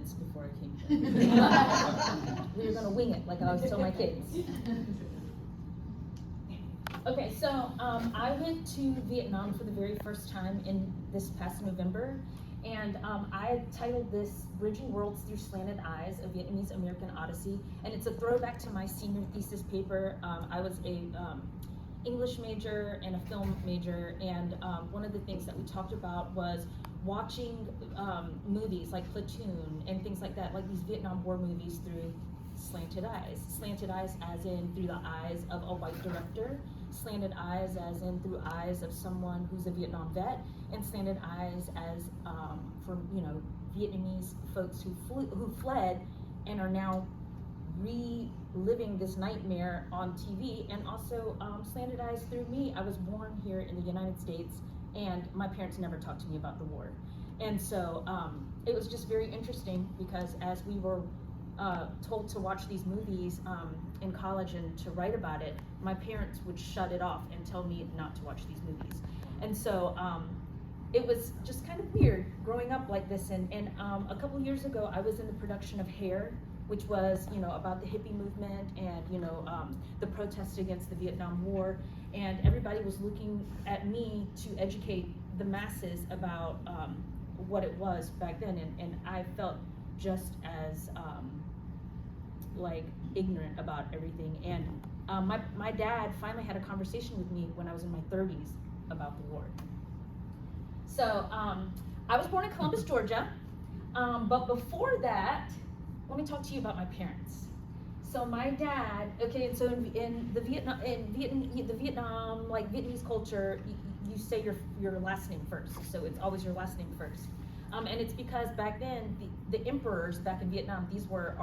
minutes before I came here. We were gonna wing it, like I always tell my kids. Okay, so I went to Vietnam for the very first time in this past November, and I titled this Bridging Worlds Through Slanted Eyes, a Vietnamese American Odyssey, and it's a throwback to my senior thesis paper. I was a English major and a film major, and one of the things that we talked about was watching movies like Platoon and things like that, like these Vietnam War movies through slanted eyes. Slanted eyes as in through the eyes of a white director, slanted eyes as in through eyes of someone who's a Vietnam vet, and slanted eyes as for Vietnamese folks who fled and are now reliving this nightmare on TV, and also slanted eyes through me. I was born here in the United States, and my parents never talked to me about the war, and so it was just very interesting because as we were told to watch these movies in college and to write about it, my parents would shut it off and tell me not to watch these movies. And so it was just kind of weird growing up like this. And a couple years ago, I was in the production of Hair, which was about the hippie movement and the protests against the Vietnam War. And everybody was looking at me to educate the masses about what it was back then. And I felt just as like ignorant about everything. And my dad finally had a conversation with me when I was in my 30s about the war. So I was born in Columbus, Georgia, but before that, let me talk to you about my parents. So my dad, okay, and so in the Vietnam, like Vietnamese culture, you say your last name first. So it's always your last name first. And it's because back then, the emperors back in Vietnam, these were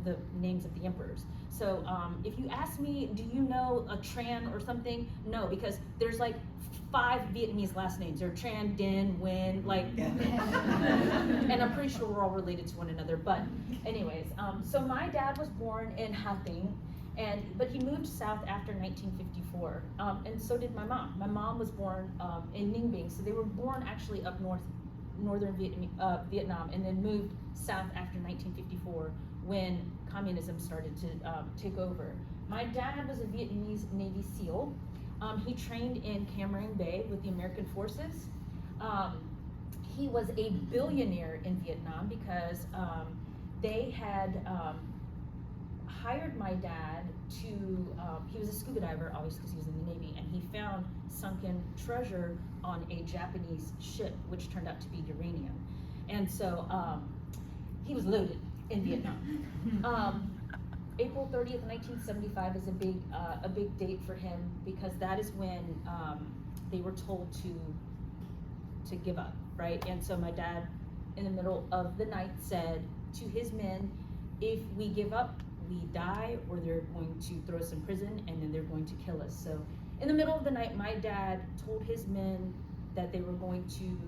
the names of the emperors. So if you ask me, do you know a Tran or something? No, because there's like 5 Vietnamese last names. They're Tran, Dinh, Nguyen, like, and I'm pretty sure we're all related to one another. But anyways, so my dad was born in Ha Tinh, but he moved south after 1954, and so did my mom. My mom was born in Ninh Binh, so they were born actually up northern Vietnam, and then moved south after 1954 when communism started to take over. My dad was a Vietnamese Navy SEAL. He trained in Cam Ranh Bay with the American forces. He was a billionaire in Vietnam because they had hired my dad to, he was a scuba diver, obviously because he was in the Navy, and he found sunken treasure on a Japanese ship, which turned out to be uranium. And so he was loaded in Vietnam. April 30th, 1975 is a big date for him because that is when they were told to give up, right? And so my dad, in the middle of the night, said to his men, if we give up, we die, or they're going to throw us in prison and then they're going to kill us. So in the middle of the night, my dad told his men that they were going to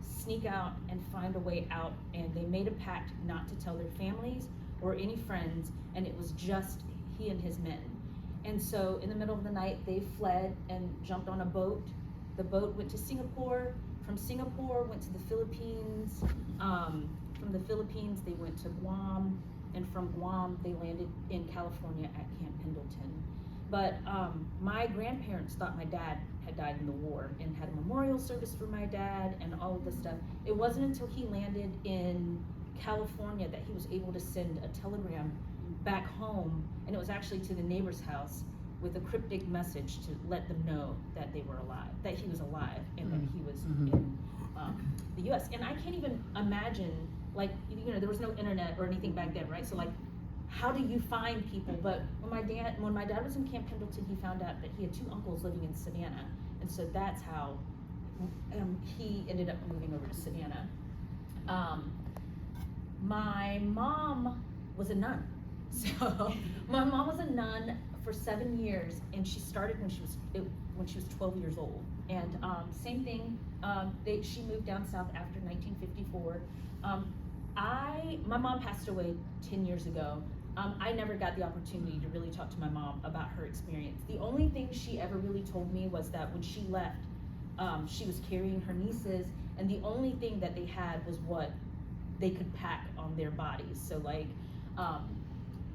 sneak out and find a way out, and they made a pact not to tell their families or any friends, and it was just he and his men. And so in the middle of the night, they fled and jumped on a boat. The boat went to Singapore. From Singapore, went to the Philippines. From the Philippines, they went to Guam. And from Guam, they landed in California at Camp Pendleton. But my grandparents thought my dad had died in the war and had a memorial service for my dad and all of this stuff. It wasn't until he landed in California that he was able to send a telegram back home, and it was actually to the neighbor's house with a cryptic message to let them know that they were alive, that he was alive, and that he was in the U.S. And I can't even imagine, like, there was no internet or anything back then, right? So like, how do you find people? But when my dad was in Camp Pendleton, he found out that he had 2 uncles living in Savannah, and so that's how he ended up moving over to Savannah. My mom was a nun. So my mom was a nun for 7 years, and she started when she was 12 years old. And same thing, she moved down south after 1954. My mom passed away 10 years ago. I never got the opportunity to really talk to my mom about her experience. The only thing she ever really told me was that when she left, she was carrying her nieces, and the only thing that they had was what they could pack on their bodies. So like,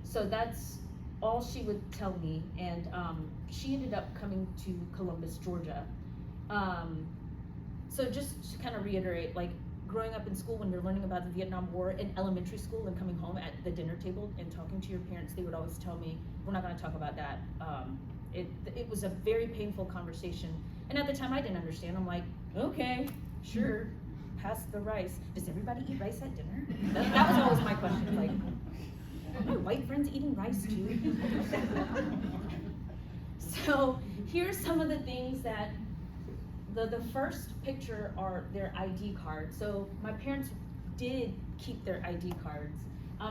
so that's all she would tell me. And she ended up coming to Columbus, Georgia. So just to kind of reiterate, like growing up in school, when you're learning about the Vietnam War in elementary school and coming home at the dinner table and talking to your parents, they would always tell me, we're not going to talk about that. It was a very painful conversation. And at the time I didn't understand. I'm like, okay, sure, pass the rice. Does everybody eat rice at dinner? That was always my question. Like, are my white friends eating rice too? So here's some of the things that the first picture are their ID cards. So my parents did keep their ID cards.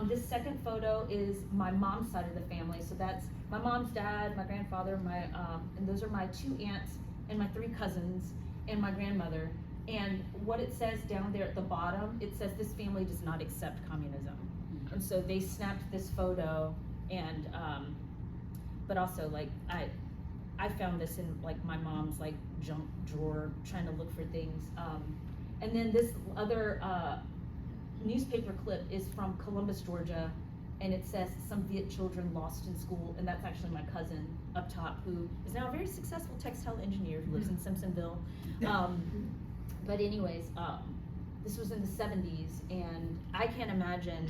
This second photo is my mom's side of the family. So that's my mom's dad, my grandfather, and those are my 2 aunts and my 3 cousins and my grandmother. And what it says down there at the bottom, it says this family does not accept communism. And so they snapped this photo, and but also like I found this in like my mom's like junk drawer trying to look for things. And then this other newspaper clip is from Columbus, Georgia, and it says some Viet children lost in school, and that's actually my cousin up top, who is now a very successful textile engineer who lives in Simpsonville. But anyways, this was in the 70s, and I can't imagine,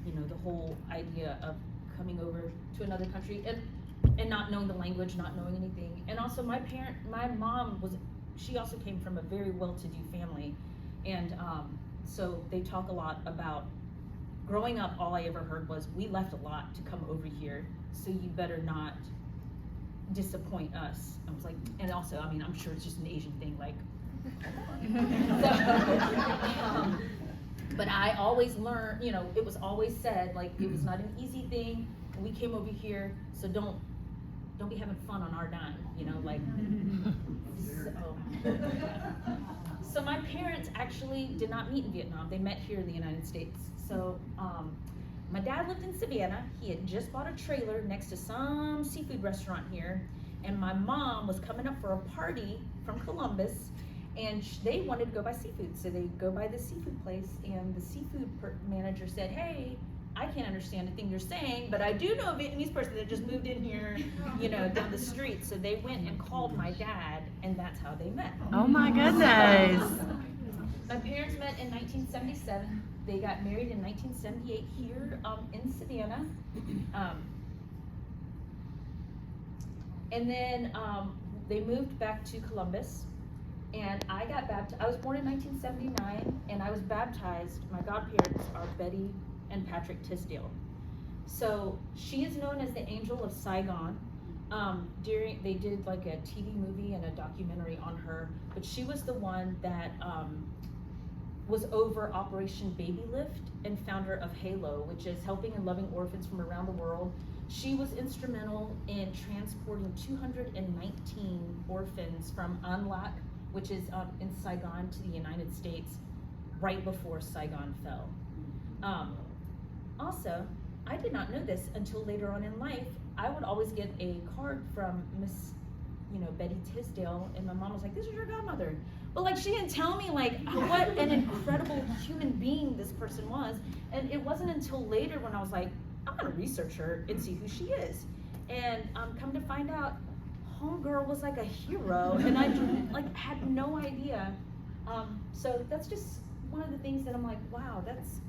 you know, the whole idea of coming over to another country and not knowing the language, not knowing anything. And also my mom she also came from a very well-to-do family, and so they talk a lot about growing up. All I ever heard was, we left a lot to come over here, so you better not disappoint us. I was like, and also, I mean, I'm sure it's just an Asian thing, like, but I always learned, you know, it was always said, like, it was not an easy thing, and we came over here, so don't be having fun on our dime, you know, like, so my parents actually did not meet in Vietnam. They met here in the United States. So my dad lived in Savannah. He had just bought a trailer next to some seafood restaurant here, and my mom was coming up for a party from Columbus, and they wanted to go buy seafood. So they go by this seafood place, and the seafood manager said, hey, I can't understand a thing you're saying, but I do know a Vietnamese person that just moved in here, you know, down the street. So they went and called my dad, and that's how they met. Oh my goodness. My parents met in 1977. They got married in 1978 here in Savannah. And then they moved back to Columbus, and I got baptized. I was born in 1979, and I was baptized. My godparents are Betty and Patrick Tisdale. So she is known as the Angel of Saigon. They did like a TV movie and a documentary on her, but she was the one that was over Operation Baby Lift and founder of HALO, which is helping and loving orphans from around the world. She was instrumental in transporting 219 orphans from An Lac, which is in Saigon, to the United States right before Saigon fell. Also, I did not know this until later on in life. I would always get a card from Miss, Betty Tisdale, and my mom was like, "This is your godmother." But like, she didn't tell me like what an incredible human being this person was. And it wasn't until later when I was like, I'm gonna research her and see who she is. And come to find out, homegirl was like a hero, and I like had no idea. So that's just one of the things that I'm like, wow, that's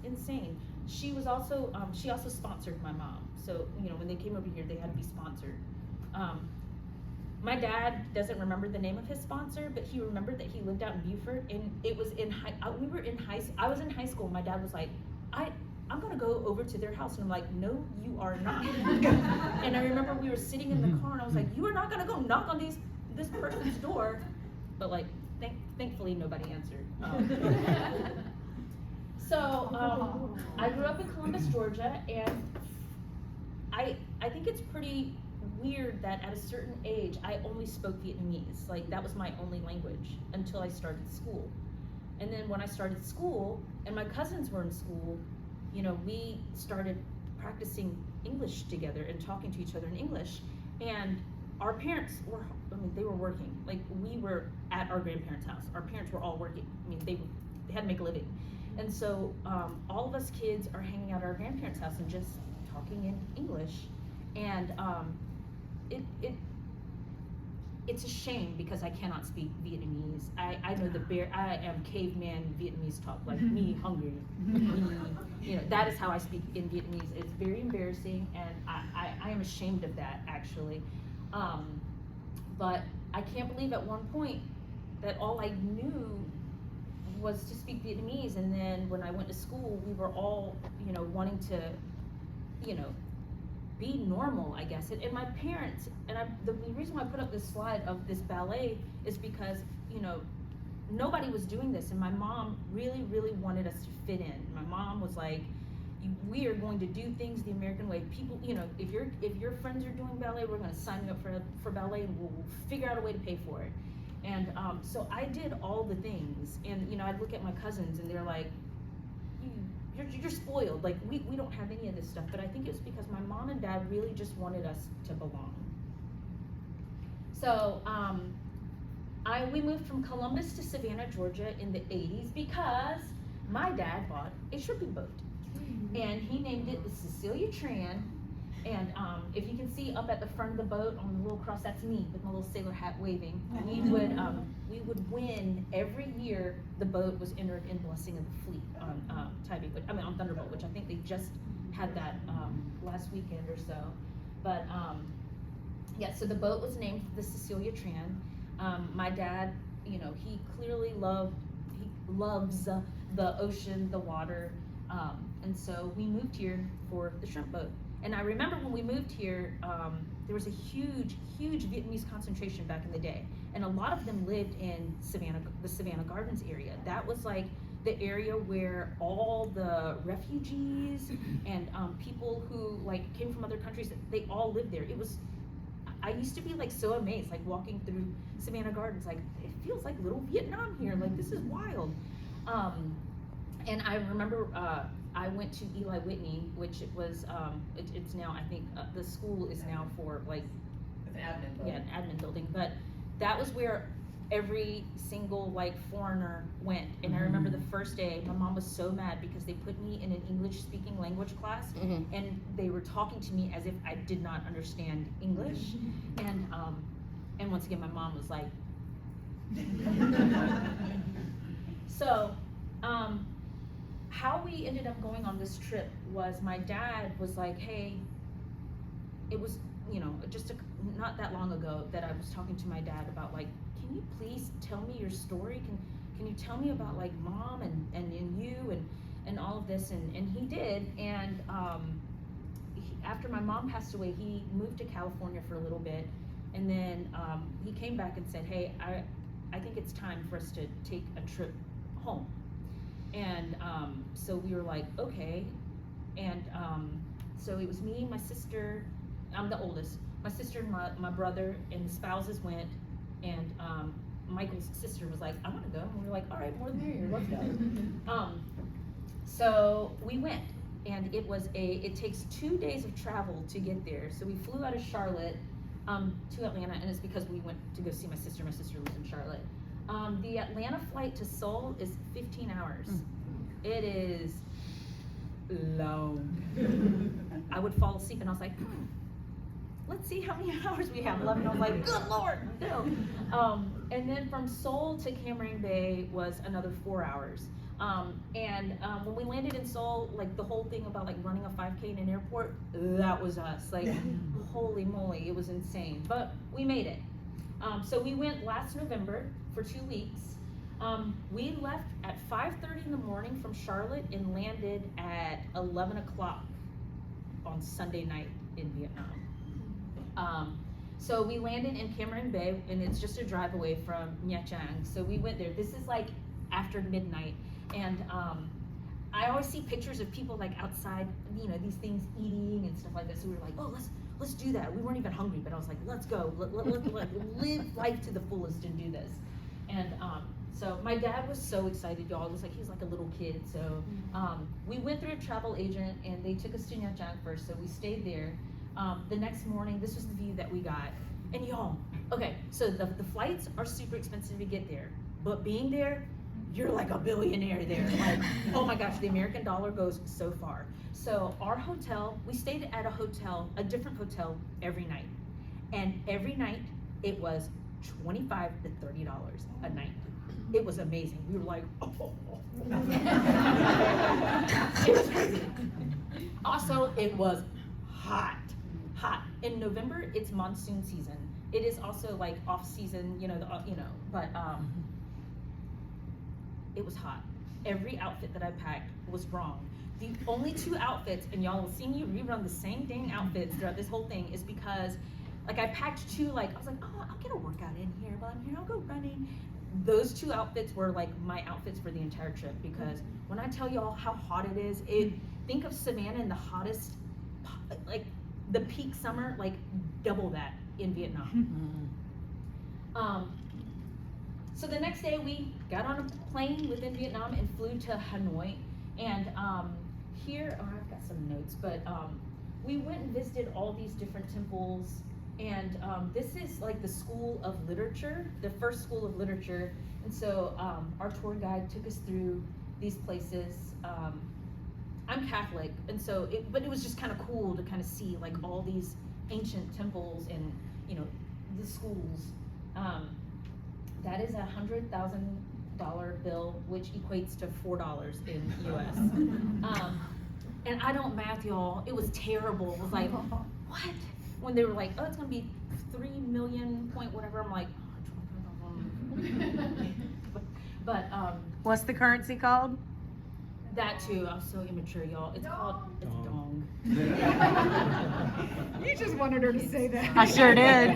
insane. She was also she also sponsored my mom. So when they came over here, they had to be sponsored. My dad doesn't remember the name of his sponsor, but he remembered that he lived out in Beaufort, and it was I was in high school. My dad was like, I'm gonna go over to their house, and I'm like, no, you are not. And I remember we were sitting in the car, and I was like, you are not gonna go knock on this person's door. But like, thankfully nobody answered. So I grew up in Columbus, Georgia, and I think it's pretty weird that at a certain age I only spoke Vietnamese. Like, that was my only language until I started school. And then when I started school and my cousins were in school, we started practicing English together and talking to each other in English. And our parents they were working. Like, we were at our grandparents' house. Our parents were all working. They had to make a living. And so all of us kids are hanging out at our grandparents' house and just talking in English. And it's a shame because I cannot speak Vietnamese. I know I am caveman Vietnamese talk, like me hungry. Me, that is how I speak in Vietnamese. It's very embarrassing, and I am ashamed of that, actually. But I can't believe at one point that all I knew was to speak Vietnamese, and then when I went to school, we were all, wanting to, be normal, I guess. And my parents, and the reason why I put up this slide of this ballet is because, nobody was doing this, and my mom really, really wanted us to fit in. My mom was like, we are going to do things the American way. People, if your friends are doing ballet, we're going to sign you up for ballet, and we'll figure out a way to pay for it. And so I did all the things, and I'd look at my cousins, and they're like, you're spoiled. Like we don't have any of this stuff. But I think it was because my mom and dad really just wanted us to belong. So we moved from Columbus to Savannah, Georgia in the 80s because my dad bought a shipping boat, and he named it the Cecilia Tran. And if you can see up at the front of the boat on the little cross, that's me with my little sailor hat waving. We would win every year. The boat was entered in Blessing of the Fleet on on Thunderbolt, which I think they just had that last weekend or so. But so the boat was named the Cecilia Tran. My dad, he clearly loves the ocean, the water, and so we moved here for the shrimp boat. And I remember when we moved here, there was a huge Vietnamese concentration back in the day. And a lot of them lived in the Savannah Gardens area. That was like the area where all the refugees and people who came from other countries, they all lived there. I used to be so amazed, walking through Savannah Gardens, it feels like little Vietnam here, this is wild. And I remember I went to Eli Whitney, which it was, it's now, I think, the school is now for it's an admin building. Yeah, an admin building, but that was where every single foreigner went. And I remember the first day, my mom was so mad because they put me in an English speaking language class, and they were talking to me as if I did not understand English. And once again, my mom was like, so, how we ended up going on this trip was my dad was like, hey, it was, just not that long ago that I was talking to my dad about can you please tell me your story? Can you tell me about mom and you and all of this? And he did. And after my mom passed away, he moved to California for a little bit. And then he came back and said, hey, I think it's time for us to take a trip home. And so we were like, okay. And so it was me, my sister, I'm the oldest, my sister and my brother, and the spouses went, and Michael's sister was like, I want to go. And we were like, all right, more the merrier, let's go. So we went, and it takes 2 days of travel to get there. So we flew out of Charlotte to Atlanta, and it's because we went to go see my sister. My sister lives in Charlotte. The Atlanta flight to Seoul is 15 hours. It is long. I would fall asleep, and I was like, let's see how many hours we have left. And I was like, good Lord, no. And then from Seoul to Cam Ranh Bay was another 4 hours. When we landed in Seoul, the whole thing about running a 5K in an airport, that was us. Holy moly, it was insane. But we made it. So we went last November for 2 weeks. We left at 5:30 in the morning from Charlotte and landed at 11 o'clock on Sunday night in Vietnam. So we landed in Cam Ranh Bay, and it's just a drive away from Nha Trang. So we went there. This is after midnight, and I always see pictures of people outside, these things eating and stuff like that. So we were like, oh, let's do that. We weren't even hungry, but I was like, let's go. Let's live life to the fullest and do this. And so my dad was so excited, y'all. It was he's like a little kid. So we went through a travel agent, and they took us to Nha Trang first. So we stayed there. The next morning, this was the view that we got. And y'all, okay, so the flights are super expensive to get there, but being there, you're like a billionaire there. Like, oh my gosh, the American dollar goes so far. So our hotel, we stayed at a different hotel every night. And every night it was $25 to $30 a night. It was amazing. We were like, oh. It was crazy. Also, it was hot. In November, it's monsoon season. It is also like off season, but it was hot. Every outfit that I packed was wrong. The only two outfits, and y'all will see me rerun the same dang outfits throughout this whole thing, is because like I packed two, like I was like, oh, I'll get a workout in here while I'm here, I'll go running. Those two outfits were like my outfits for the entire trip, because when I tell y'all how hot it is, think of Savannah in the hottest, like the peak summer, like double that in Vietnam. So the next day we got on a plane within Vietnam and flew to Hanoi. And here, I've got some notes, but we went and visited all these different temples. And this is like the school of literature, the first school of literature. And so our tour guide took us through these places. I'm Catholic, and so but it was just kind of cool to kind of see like all these ancient temples and the schools. That is $100,000 bill, which equates to $4 in US. And I don't math, y'all. It was terrible. It was like, what? When they were like, oh, it's gonna be 3 million point whatever, I'm like, but what's the currency called? That too. I'm so immature, y'all. It's called dong. You just wanted her to say that. I sure did.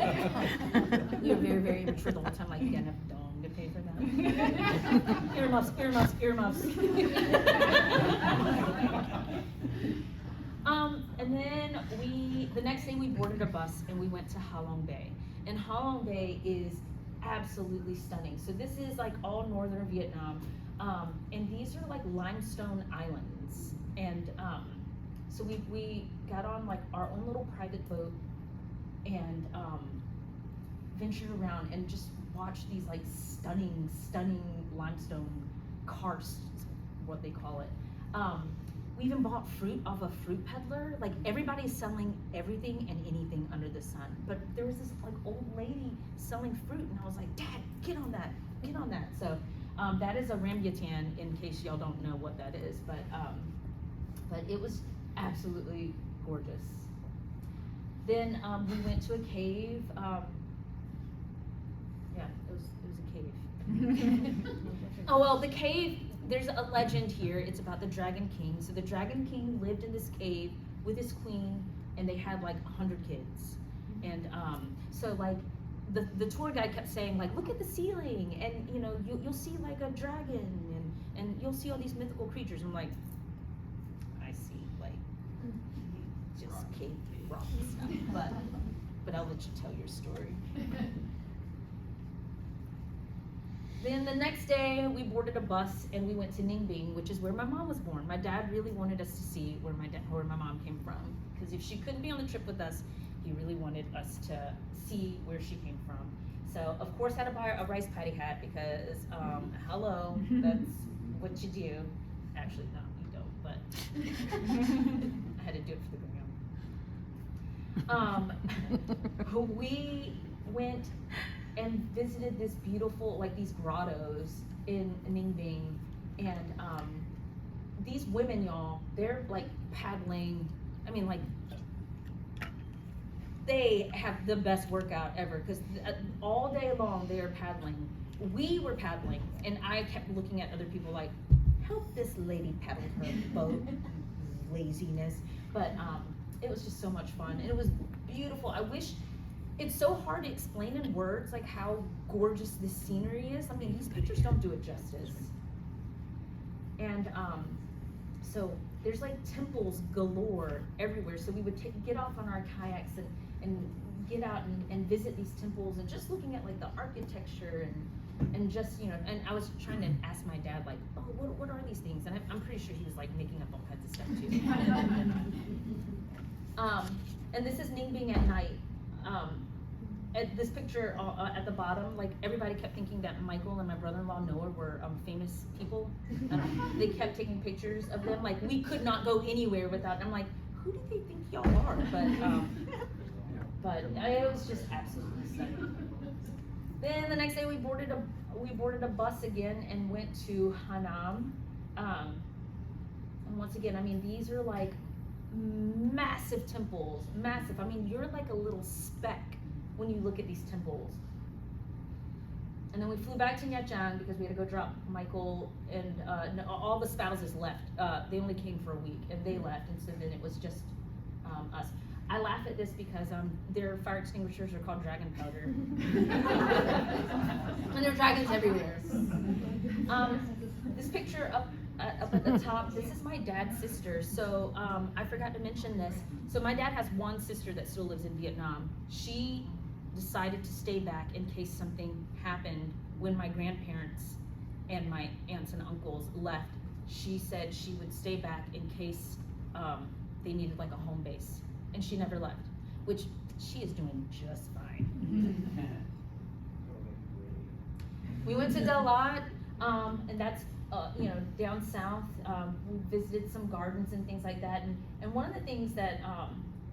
You're very, very immature the whole time. Like, you gotta have dong to pay for that. Earmuffs. And then the next day we boarded a bus and we went to Ha Long Bay. And Ha Long Bay is absolutely stunning. So this is like all northern Vietnam. And these are like limestone islands. And so we got on like our own little private boat and ventured around and just watched these like stunning limestone karsts, what they call it. We even bought fruit off a fruit peddler. Like everybody's selling everything and anything under the sun. But there was this like old lady selling fruit, and I was like, Dad, get on that. So that is a rambutan, in case y'all don't know what that is. But it was absolutely gorgeous. Then we went to a cave. It was a cave. Oh well, the cave. There's a legend here. It's about the Dragon King. So the Dragon King lived in this cave with his queen, and they had like 100 kids. And so like the tour guide kept saying like, look at the ceiling, and you'll see like a dragon, and you'll see all these mythical creatures. I'm like, I see like just cave rock stuff, but I'll let you tell your story. Then the next day we boarded a bus and we went to Ninh Binh, which is where my mom was born. My dad really wanted us to see where my mom came from, because if she couldn't be on the trip with us, he really wanted us to see where she came from. So of course I had to buy a rice paddy hat, because hello, that's what you do. Actually, no, you don't, but I had to do it for the gram. We went and visited this beautiful, like these grottos in Ninh Binh, and these women, y'all, they're like paddling. I mean, like, they have the best workout ever, because all day long they are paddling. We were paddling, and I kept looking at other people like, help this lady paddle her boat. Laziness. But it was just so much fun, and it was beautiful. I wish. It's so hard to explain in words like how gorgeous this scenery is. I mean, these pictures don't do it justice. And so there's like temples galore everywhere. So we would get off on our kayaks and get out and visit these temples, and just looking at like the architecture and just, and I was trying to ask my dad like, oh, what are these things? And I'm pretty sure he was like making up all kinds of stuff too. And this is Ninh Binh at night. at this picture at the bottom, like everybody kept thinking that Michael and my brother-in-law Noah were famous people. They kept taking pictures of them. Like we could not go anywhere without. I'm like, who do they think y'all are? But it was just absolutely stunning. Then the next day we boarded a bus again and went to Hanam. And once again, I mean, these are like massive temples, massive. I mean, you're like a little speck when you look at these temples. And then we flew back to Nha Trang because we had to go drop Michael and all the spouses left. They only came for a week and they left, and so then it was just us. I laugh at this because their fire extinguishers are called dragon powder. And there are dragons everywhere. This picture up at the top, this is my dad's sister. So I forgot to mention this. So my dad has one sister that still lives in Vietnam. She decided to stay back in case something happened when my grandparents and my aunts and uncles left. She said she would stay back in case they needed like a home base. And she never left, which she is doing just fine. We went to Dalat, and that's down south. We visited some gardens and things like that. And one of the things that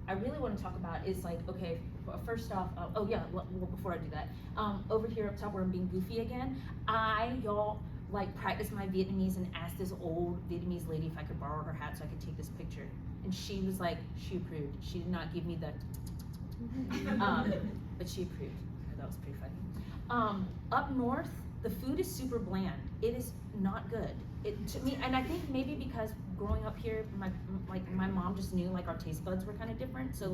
I really want to talk about is like, okay, first off, before I do that, over here up top where I'm being goofy again, y'all practiced my Vietnamese and asked this old Vietnamese lady if I could borrow her hat so I could take this picture. And she was like, she approved. She did not give me the, but she approved. That was pretty funny. Up north, the food is super bland. It is not good. To me, and I think maybe because growing up here, my mom just knew like our taste buds were kind of different. So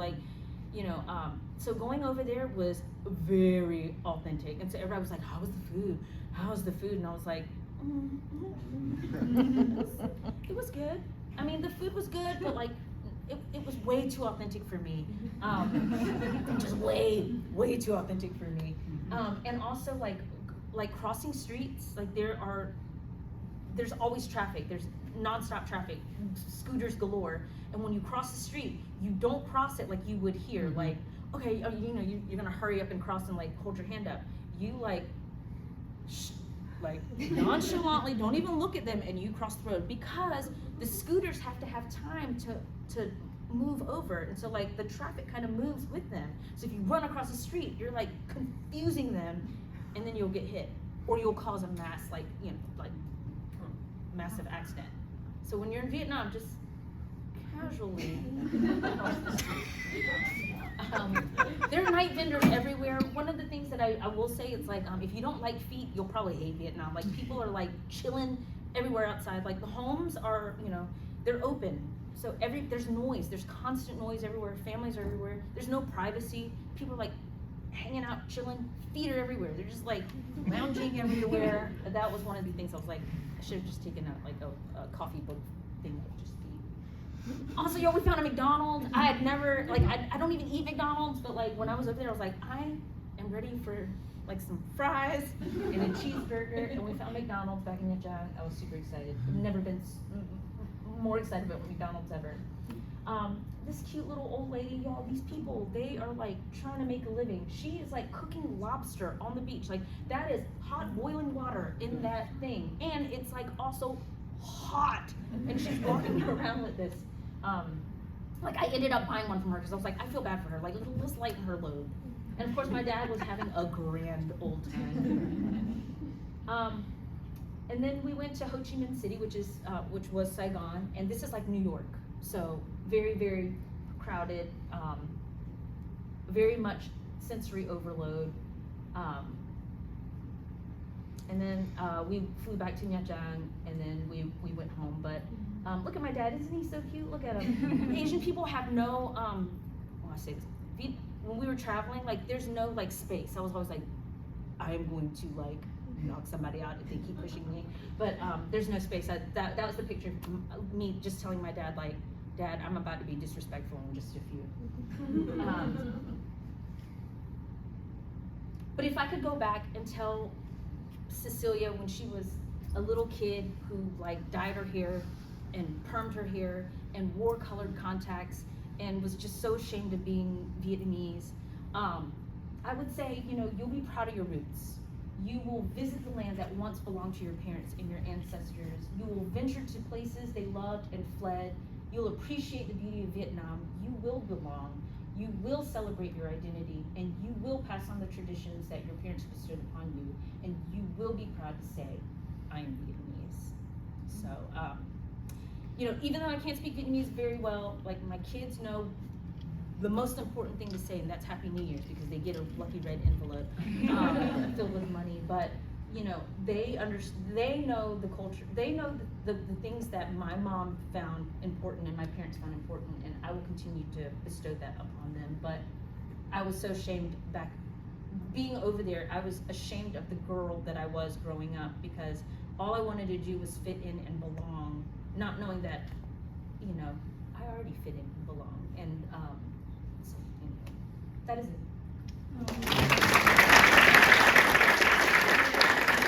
so going over there was very authentic. And so everybody was like, how was the food? How's the food? And I was like, it was good. I mean, the food was good, but like, it was way too authentic for me. Just way too authentic for me. And also like crossing streets, like there's always traffic. There's nonstop traffic, scooters galore. And when you cross the street, you don't cross it like you would here. Like, okay, you're gonna hurry up and cross and like hold your hand up. You like nonchalantly don't even look at them and you cross the road because the scooters have to have time to move over, and so like the traffic kind of moves with them. So if you run across the street, you're like confusing them, and then you'll get hit or you'll cause a massive accident. So when you're in Vietnam, just casually cross the street. There are night vendors everywhere. One of the things that I will say, it's like if you don't like feet, you'll probably hate Vietnam. Like people are like chilling everywhere outside. Like the homes are, they're open. So there's noise. There's constant noise everywhere. Families are everywhere. There's no privacy. People are like hanging out, chilling. Feet are everywhere. They're just like lounging everywhere. That was one of the things I was like, I should have just taken a coffee book thing that would just be. Also, we found a McDonald's. I had never, I don't even eat McDonald's, but like when I was over there, I was like, I am ready for like some fries and a cheeseburger. And we found McDonald's back in Nha Trang. I was super excited. I've never been more excited about McDonald's ever. This cute little old lady, y'all, these people, they are like trying to make a living. She is like cooking lobster on the beach. Like that is hot boiling water in that thing. And it's like also hot. And she's walking around with this. I ended up buying one from her because I was like, I feel bad for her. Like let's lighten her load. And of course my dad was having a grand old time. And then we went to Ho Chi Minh City, which was Saigon, and this is like New York. So very, very crowded, very much sensory overload. And then we flew back to Nha Trang, and then we went home. But look at my dad, isn't he so cute? Look at him. Asian people have no, I say this, when we were traveling, like there's no like space. I was always like, I am going to like knock somebody out if they keep pushing me. But there's no space. That was the picture of me just telling my dad, like, Dad, I'm about to be disrespectful in just a few. But if I could go back and tell Cecilia when she was a little kid who like dyed her hair and permed her hair and wore colored contacts and was just so ashamed of being Vietnamese, I would say, you know, you'll be proud of your roots. You will visit the land that once belonged to your parents and your ancestors. You will venture to places they loved and fled. You'll appreciate the beauty of Vietnam. You will belong. You will celebrate your identity, and you will pass on the traditions that your parents bestowed upon you, and you will be proud to say, I am Vietnamese. So, you know, even though I can't speak Vietnamese very well, like my kids know the most important thing to say, and that's Happy New Year's, because they get a lucky red envelope filled with money. But you know, they know the culture, they know the things that my mom found important and my parents found important, and I will continue to bestow that upon them. But I was so ashamed back being over there. I was ashamed of the girl that I was growing up, because all I wanted to do was fit in and belong, not knowing that, you know, I already fit in and belong. And so anyway, that is it.